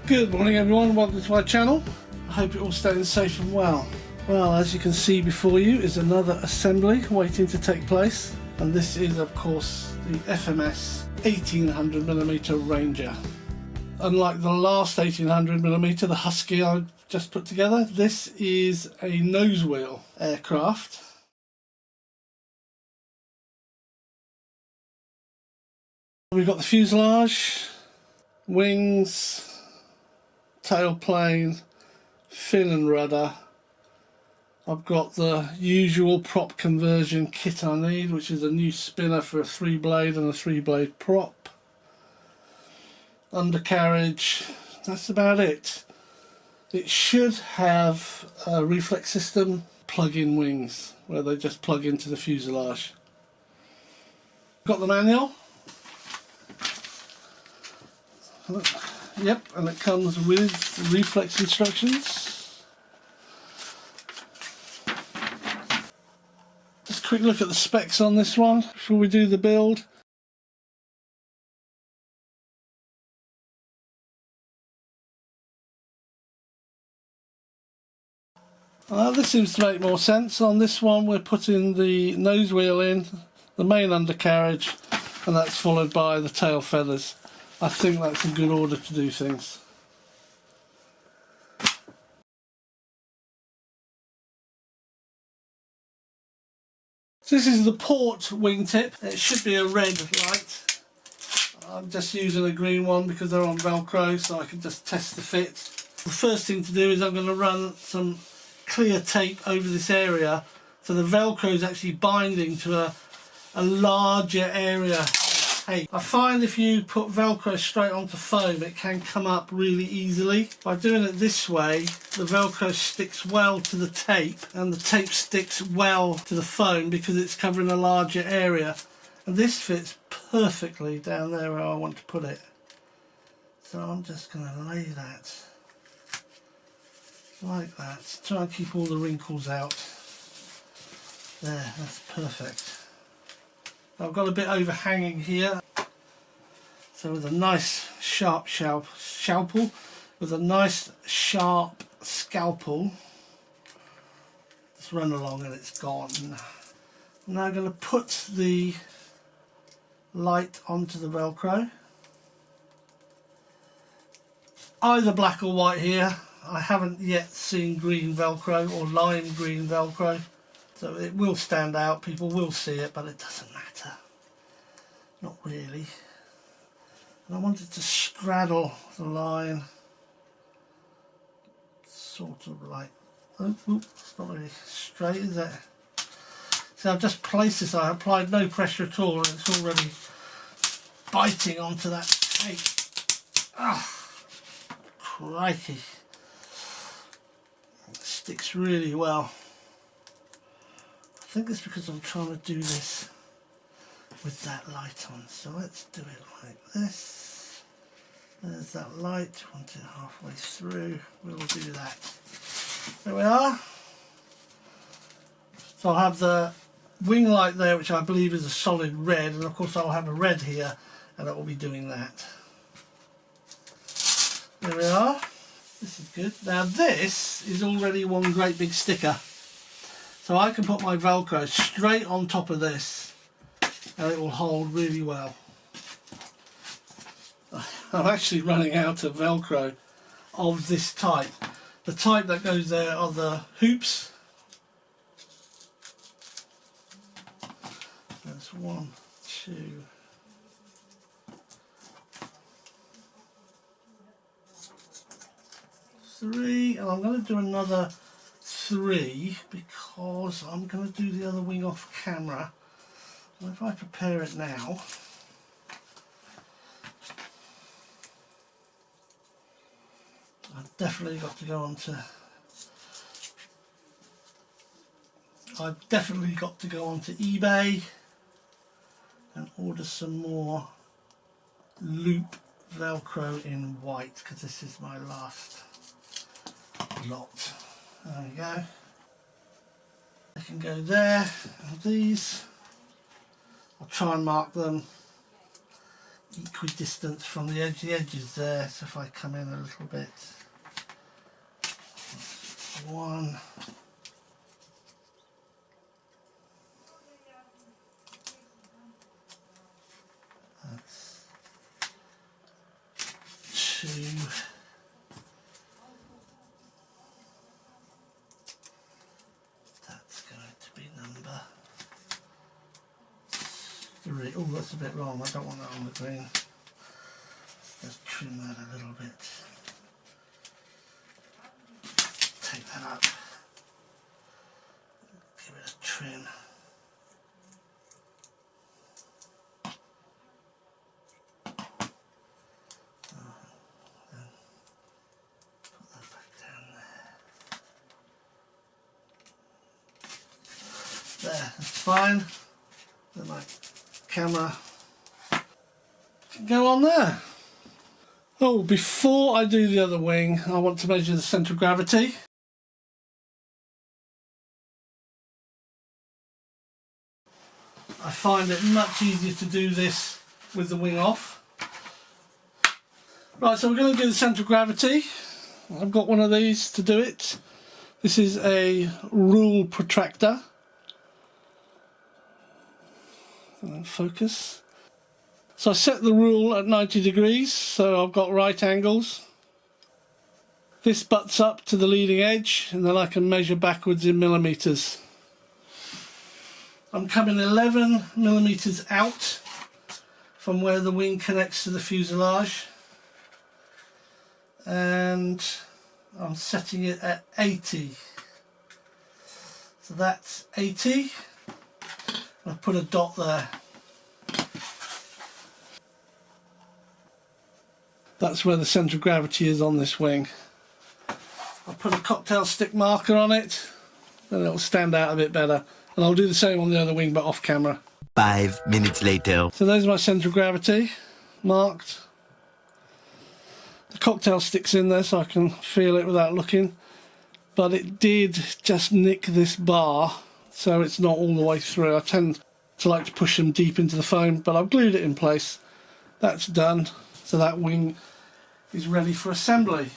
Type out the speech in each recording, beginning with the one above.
Good morning everyone, welcome to my channel. I hope you're all staying safe and well. Well, as you can see before you is another assembly waiting to take place, and this is of course the FMS 1800mm Ranger. Unlike the last 1800mm, the Husky I just put together, this is a nose wheel aircraft. We've got the fuselage, wings, tailplane, fin and rudder. I've got the usual prop conversion kit I need, which is a new spinner for a 3-blade and a 3-blade prop. Undercarriage, that's about it. It should have a reflex system, plug-in wings, where they just plug into the fuselage. Got the manual. Yep, and it comes with reflex instructions. Just a quick look at the specs on this one before we do the build. This seems to make more sense. On this one we're putting the nose wheel in, the main undercarriage, and that's followed by the tail feathers. I think that's a good order to do things. So this is the port wingtip. It should be a red light. I'm just using a green one because they're on Velcro, so I can just test the fit. The first thing to do is I'm going to run some clear tape over this area so the Velcro is actually binding to a larger area of tape. I find if you put Velcro straight onto foam it can come up really easily. By doing it this way the Velcro sticks well to the tape and the tape sticks well to the foam because it's covering a larger area, and this fits perfectly down there where I want to put it. So I'm just going to lay that like that, try and keep all the wrinkles out. There, that's perfect. I've got a bit overhanging here, so with a nice sharp scalpel, with a nice sharp scalpel, just run along and it's gone. I'm now going to put the light onto the Velcro, either black or white here. I haven't yet seen green Velcro or lime green Velcro, so it will stand out, people will see it, but it doesn't matter, not really. And I wanted to straddle the line, sort of like, it's not really straight, is it? So I've just placed this, I applied no pressure at all and it's already biting onto that tape. Ah, crikey. It sticks really well. I think it's because I'm trying to do this with that light on, so let's do it like this. There's that light, want it halfway through, we'll do that. There we are. So I'll have the wing light there, which I believe is a solid red, and of course I'll have a red here and it will be doing that. There we are. This is good. Now this is already one great big sticker, so I can put my Velcro straight on top of this and it will hold really well. I'm actually running out of Velcro of this type. The type that goes there are the hoops. There's 1, 2, 3, and I'm going to do another 3 because I'm going to do the other wing off camera. And if I prepare it now, I've definitely got to go on to eBay and order some more loop Velcro in white, because this is my last lot. There we go. I can go there, and these, I'll try and mark them equidistant from the edge. The edge is there, so if I come in a little bit, one, that's two, that's going to be number three. Oh, that's a bit wrong, I don't want that on the green. Let's trim that a little bit. Take that up. Give it a trim. Put that back down there. There, that's fine. Then my camera can go on there. Oh, before I do the other wing, I want to measure the centre of gravity. I find it much easier to do this with the wing off. Right, so we're going to do the centre of gravity. I've got one of these to do it. This is a rule protractor. Focus. So I set the rule at 90 degrees, so I've got right angles. This butts up to the leading edge, and then I can measure backwards in millimetres. I'm coming 11 millimetres out from where the wing connects to the fuselage, and I'm setting it at 80. So that's 80. I've put a dot there. That's where the centre of gravity is on this wing. I'll put a cocktail stick marker on it, then it'll stand out a bit better. And I'll do the same on the other wing, but off camera. 5 minutes later. So there's my centre of gravity, marked. The cocktail stick's in there so I can feel it without looking. But it did just nick this bar, so it's not all the way through. I tend to like to push them deep into the foam, but I've glued it in place. That's done. So that wing is ready for assembly.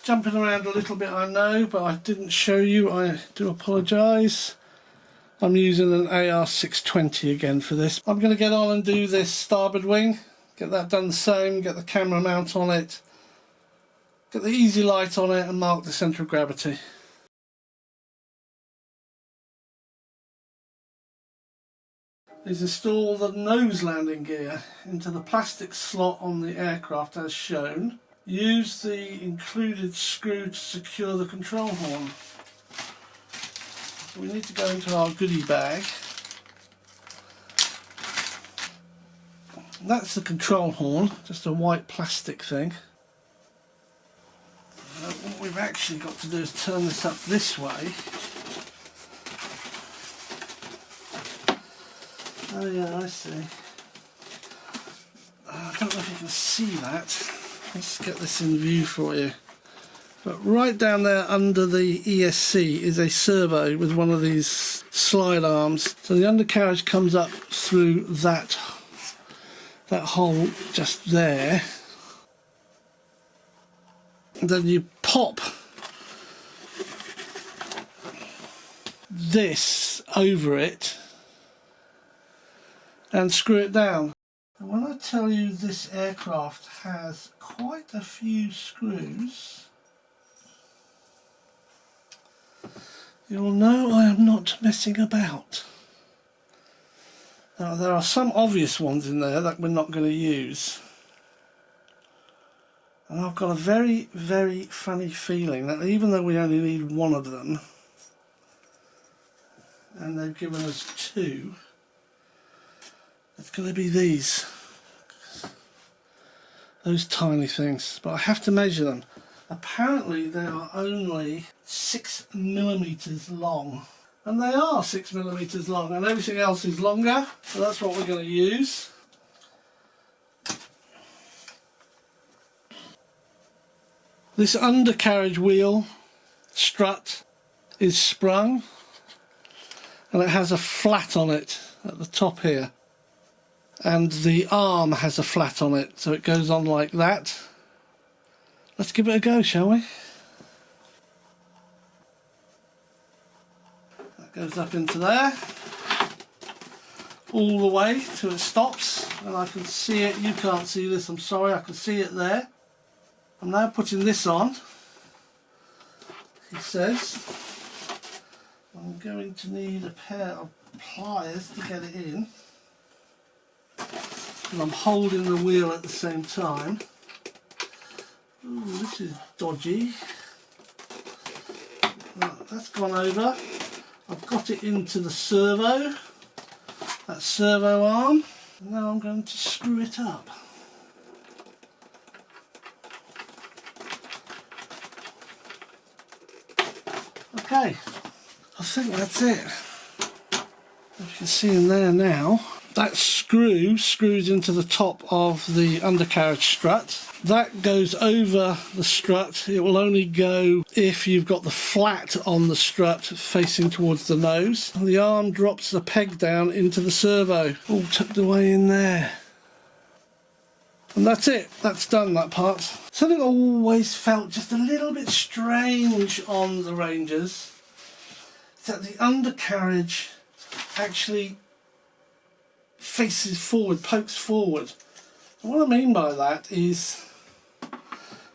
Jumping around a little bit, I know, but I didn't show you. I do apologise. I'm using an AR620 again for this. I'm going to get on and do this starboard wing. Get that done the same, get the camera mount on it, get the easy light on it and mark the centre of gravity. Is install the nose landing gear into the plastic slot on the aircraft as shown. Use the included screw to secure the control horn. So we need to go into our goodie bag. That's the control horn, just a white plastic thing. What we've actually got to do is turn this up this way. Oh yeah, I see. I don't know if you can see that. Let's get this in view for you. But right down there under the ESC is a servo with one of these slide arms. So the undercarriage comes up through that hole just there. And then you pop this over it and screw it down. And when I tell you this aircraft has quite a few screws, you'll know I am not messing about. Now there are some obvious ones in there that we're not going to use. And I've got a very, very funny feeling that even though we only need one of them, and they've given us two, it's going to be these. Those tiny things. But I have to measure them. Apparently they are only 6 millimeters long. And they are 6 millimeters long, and everything else is longer. So that's what we're going to use. This undercarriage wheel strut is sprung, and it has a flat on it at the top here. and the arm has a flat on it, so it goes on like that. Let's give it a go, shall we? That goes up into there, all the way till it stops, and I can see it. You can't see this, I'm sorry, I can see it there. I'm now putting this on. He says I'm going to need a pair of pliers to get it in, and I'm holding the wheel at the same time. Ooh, this is dodgy. Right, that's gone over. I've got it into the servo, that servo arm. Now I'm going to screw it up. Okay, I think that's it. As you can see in there now, that screw screws into the top of the undercarriage strut. That goes over the strut. It will only go if you've got the flat on the strut facing towards the nose. The arm drops the peg down into the servo, all tucked away in there. And that's it, that's done, that part. Something I always felt just a little bit strange on the Rangers is that the undercarriage actually faces forward, pokes forward. And what I mean by that is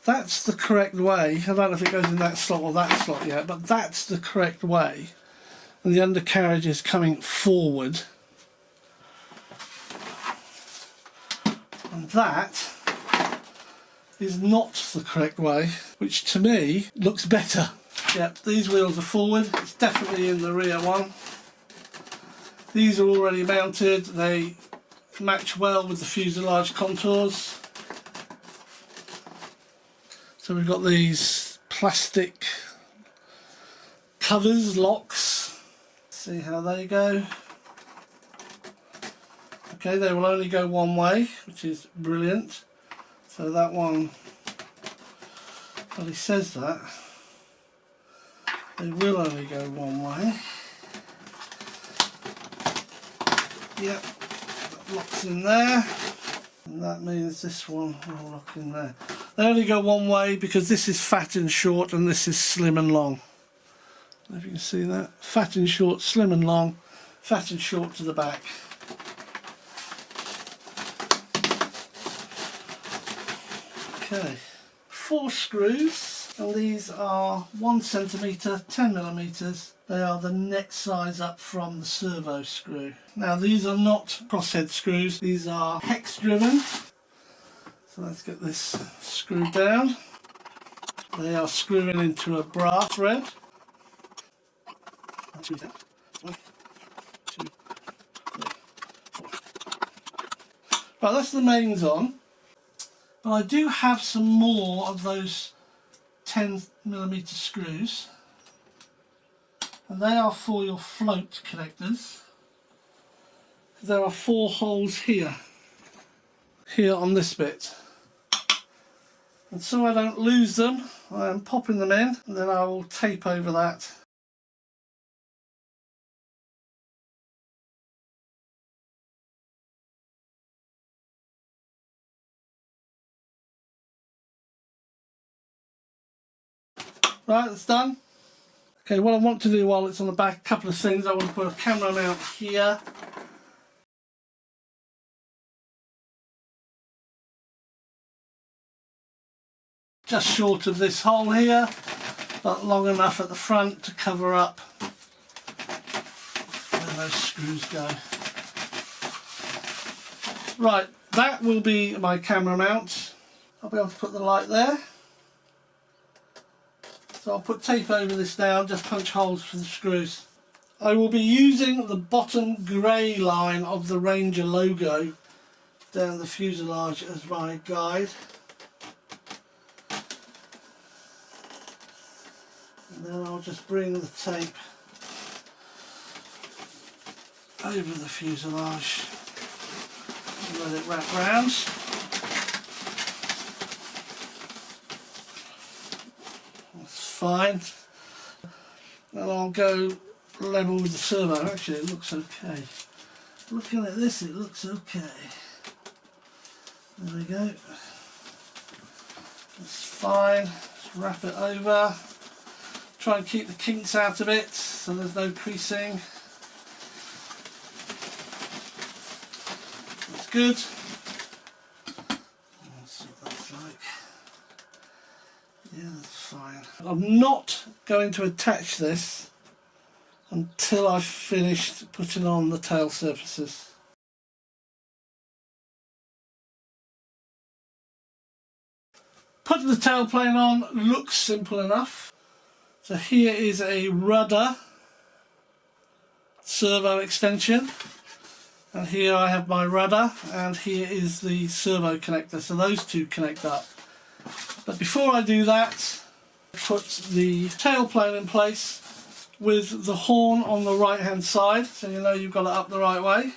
that's the correct way. I don't know if it goes in that slot or that slot yet, but that's the correct way. And the undercarriage is coming forward. And that is not the correct way, which to me looks better. Yep, these wheels are forward. It's definitely in the rear one. These are already mounted. They match well with the fuselage contours. So we've got these plastic covers, locks. See how they go. Okay, they will only go one way, which is brilliant. So that one, well, he says that. They will only go one way. Yep, that locks in there. And that means this one will lock in there. They only go one way because this is fat and short and this is slim and long. If you can see that. Fat and short, slim and long. Fat and short to the back. Okay, 4 screws, and these are 1 centimetre, 10 millimetres. They are the next size up from the servo screw. Now these are not crosshead screws, these are hex driven. So let's get this screwed down. They are screwing into a brass thread. 1, 2, 3, 4. Right, that's the mains on. But I do have some more of those 10mm screws, and they are for your float connectors. There are 4 holes here on this bit, and so I don't lose them, I am popping them in, and then I will tape over that. Right, that's done. Okay, what I want to do while it's on the back, a couple of things. I want to put a camera mount here. Just short of this hole here, but long enough at the front to cover up where those screws go. Right, that will be my camera mount. I'll be able to put the light there. So I'll put tape over this now, just punch holes for the screws. I will be using the bottom grey line of the Ranger logo down the fuselage as my guide. And then I'll just bring the tape over the fuselage and let it wrap round. Fine, and I'll go level with the servo. Actually it looks okay. Looking at this, it looks okay. There we go. That's fine. Just wrap it over. Try and keep the kinks out of it so there's no creasing. That's good. Let's see what that's like. Yeah, that's fine. I'm not going to attach this until I've finished putting on the tail surfaces. Putting the tailplane on looks simple enough. So here is a rudder servo extension, and here I have my rudder, and here is the servo connector, so those two connect up. But before I do that, put the tailplane in place with the horn on the right hand side, so you know you've got it up the right way.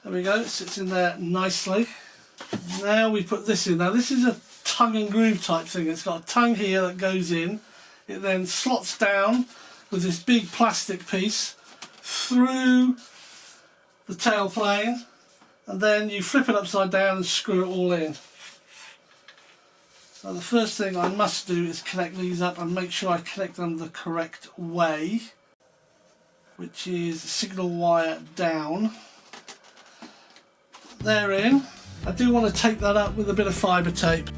There we go, it sits in there nicely. Now we put this in. Now this is a tongue and groove type thing. It's got a tongue here that goes in. It then slots down with this big plastic piece through the tailplane, and then you flip it upside down and screw it all in. So the first thing I must do is connect these up and make sure I connect them the correct way, which is signal wire down. They're in. I do want to tape that up with a bit of fibre tape.